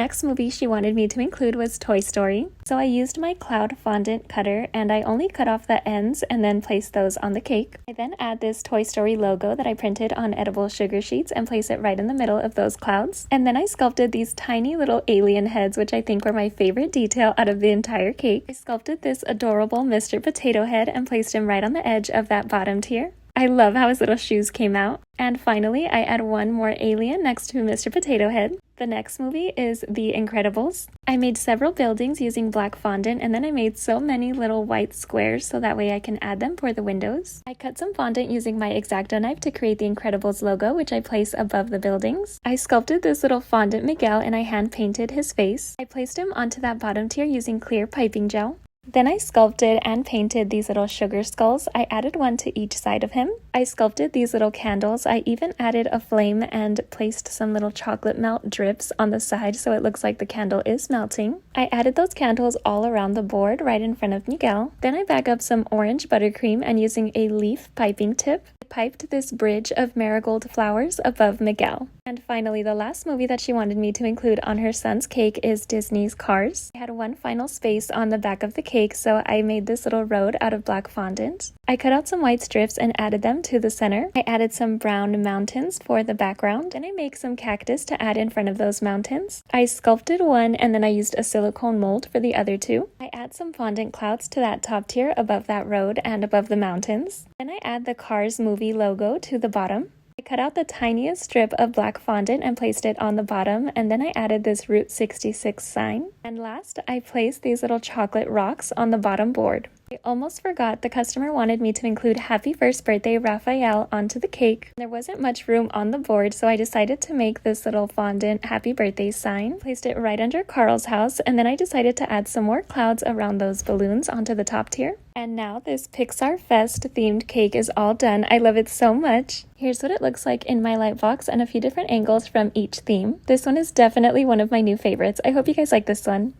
Next movie she wanted me to include was Toy Story. So I used my cloud fondant cutter and I only cut off the ends and then placed those on the cake. I then add this Toy Story logo that I printed on edible sugar sheets and place it right in the middle of those clouds. And then I sculpted these tiny little alien heads, which I think were my favorite detail out of the entire cake. I sculpted this adorable Mr. Potato Head and placed him right on the edge of that bottom tier. I love how his little shoes came out. And finally, I add one more alien next to Mr. Potato Head. The next movie is The Incredibles. I made several buildings using black fondant and then I made so many little white squares so that way I can add them for the windows. I cut some fondant using my X-Acto knife to create the Incredibles logo, which I place above the buildings. I sculpted this little fondant Miguel and I hand painted his face. I placed him onto that bottom tier using clear piping gel. Then I sculpted and painted these little sugar skulls. I added one to each side of him. I sculpted these little candles. I even added a flame and placed some little chocolate melt drips on the side so it looks like the candle is melting. I added those candles all around the board right in front of Miguel. Then I bag up some orange buttercream and using a leaf piping tip, I piped this bridge of marigold flowers above Miguel. And finally, the last movie that she wanted me to include on her son's cake is Disney's Cars. I had one final space on the back of the cake, so I made this little road out of black fondant. I cut out some white strips and added them to the center. I added some brown mountains for the background. Then I make some cactus to add in front of those mountains. I sculpted one and then I used a silicone mold for the other two. I add some fondant clouds to that top tier above that road and above the mountains. Then I add the Cars movie logo to the bottom. I cut out the tiniest strip of black fondant and placed it on the bottom, and then I added this Route 66 sign. And last, I placed these little chocolate rocks on the bottom board. I almost forgot, the customer wanted me to include Happy First Birthday Raphael onto the cake. There wasn't much room on the board, so I decided to make this little fondant Happy Birthday sign. Placed it right under Carl's house, and then I decided to add some more clouds around those balloons onto the top tier. And now this Pixar Fest themed cake is all done. I love it so much. Here's what it looks like in my light box and a few different angles from each theme. This one is definitely one of my new favorites. I hope you guys like this one.